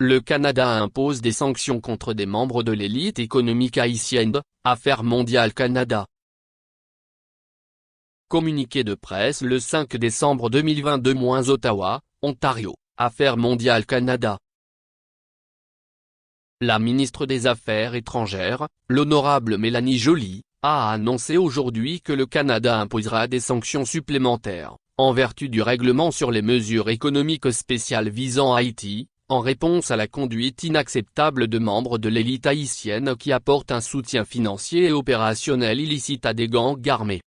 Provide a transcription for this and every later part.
Le Canada impose des sanctions contre des membres de l'élite économique haïtienne, Affaires mondiales Canada. Communiqué de presse le 5 décembre 2022 - Ottawa, Ontario, Affaires mondiales Canada. La ministre des Affaires étrangères, l'honorable Mélanie Joly, a annoncé aujourd'hui que le Canada imposera des sanctions supplémentaires, en vertu du règlement sur les mesures économiques spéciales visant Haïti, en réponse à la conduite inacceptable de membres de l'élite haïtienne qui apportent un soutien financier et opérationnel illicite à des gangs armés.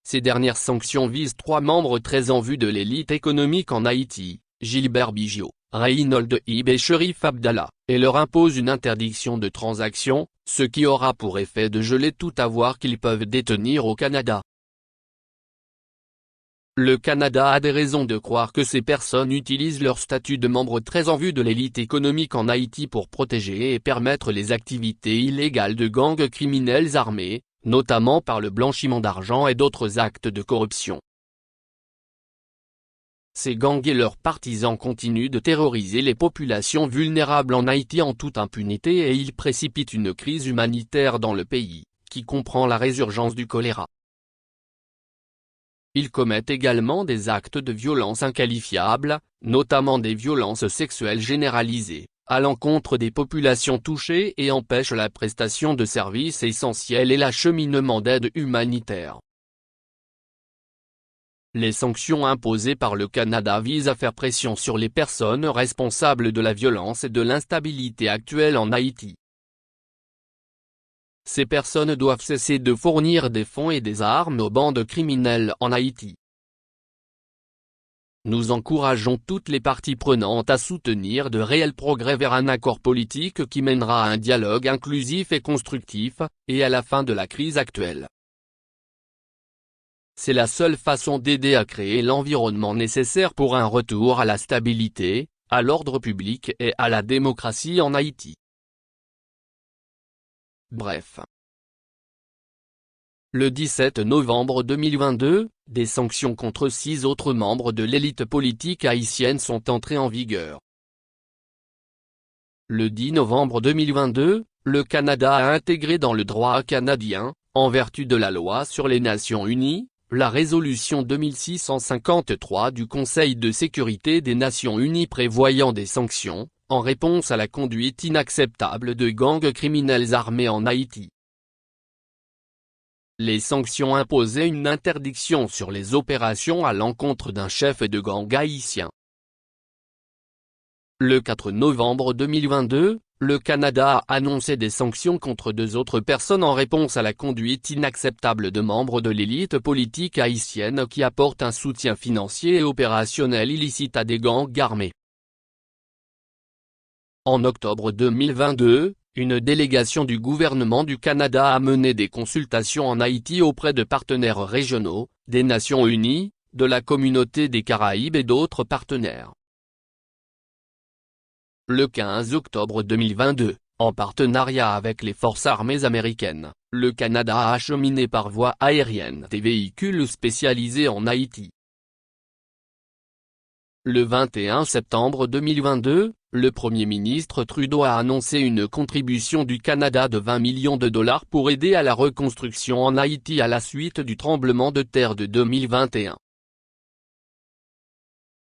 Ces dernières sanctions visent 3 membres très en vue de l'élite économique en Haïti, Gilbert Biggio, Reynold Ib et Cherif Abdallah, et leur imposent une interdiction de transaction, ce qui aura pour effet de geler tout avoir qu'ils peuvent détenir au Canada. Le Canada a des raisons de croire que ces personnes utilisent leur statut de membre très en vue de l'élite économique en Haïti pour protéger et permettre les activités illégales de gangs criminels armés, notamment par le blanchiment d'argent et d'autres actes de corruption. Ces gangs et leurs partisans continuent de terroriser les populations vulnérables en Haïti en toute impunité et ils précipitent une crise humanitaire dans le pays, qui comprend la résurgence du choléra. Ils commettent également des actes de violence inqualifiables, notamment des violences sexuelles généralisées, à l'encontre des populations touchées et empêchent la prestation de services essentiels et l'acheminement d'aide humanitaire. Les sanctions imposées par le Canada visent à faire pression sur les personnes responsables de la violence et de l'instabilité actuelle en Haïti. Ces personnes doivent cesser de fournir des fonds et des armes aux bandes criminelles en Haïti. Nous encourageons toutes les parties prenantes à soutenir de réels progrès vers un accord politique qui mènera à un dialogue inclusif et constructif, et à la fin de la crise actuelle. C'est la seule façon d'aider à créer l'environnement nécessaire pour un retour à la stabilité, à l'ordre public et à la démocratie en Haïti. Bref. Le 17 novembre 2022, des sanctions contre 6 autres membres de l'élite politique haïtienne sont entrées en vigueur. Le 10 novembre 2022, le Canada a intégré dans le droit canadien, en vertu de la loi sur les Nations Unies, la résolution 2653 du Conseil de sécurité des Nations Unies prévoyant des sanctions, en réponse à la conduite inacceptable de gangs criminels armés en Haïti. Les sanctions imposaient une interdiction sur les opérations à l'encontre d'un chef de gang haïtien. Le 4 novembre 2022, le Canada a annoncé des sanctions contre 2 autres personnes en réponse à la conduite inacceptable de membres de l'élite politique haïtienne qui apportent un soutien financier et opérationnel illicite à des gangs armés. En octobre 2022, une délégation du gouvernement du Canada a mené des consultations en Haïti auprès de partenaires régionaux, des Nations Unies, de la Communauté des Caraïbes et d'autres partenaires. Le 15 octobre 2022, en partenariat avec les forces armées américaines, le Canada a acheminé par voie aérienne des véhicules spécialisés en Haïti. Le 21 septembre 2022, le Premier ministre Trudeau a annoncé une contribution du Canada de 20 millions de dollars pour aider à la reconstruction en Haïti à la suite du tremblement de terre de 2021.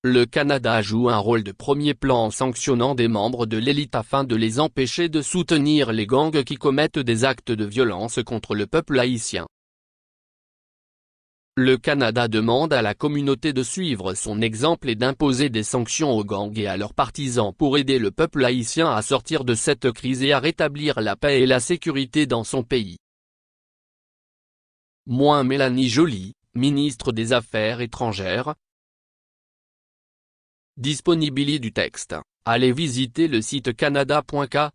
Le Canada joue un rôle de premier plan en sanctionnant des membres de l'élite afin de les empêcher de soutenir les gangs qui commettent des actes de violence contre le peuple haïtien. Le Canada demande à la communauté de suivre son exemple et d'imposer des sanctions aux gangs et à leurs partisans pour aider le peuple haïtien à sortir de cette crise et à rétablir la paix et la sécurité dans son pays. Mélanie Joly, ministre des Affaires étrangères. Disponibilité du texte. Allez visiter le site canada.ca.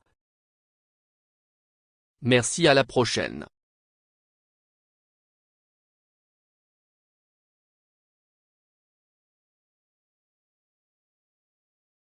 Merci, à la prochaine.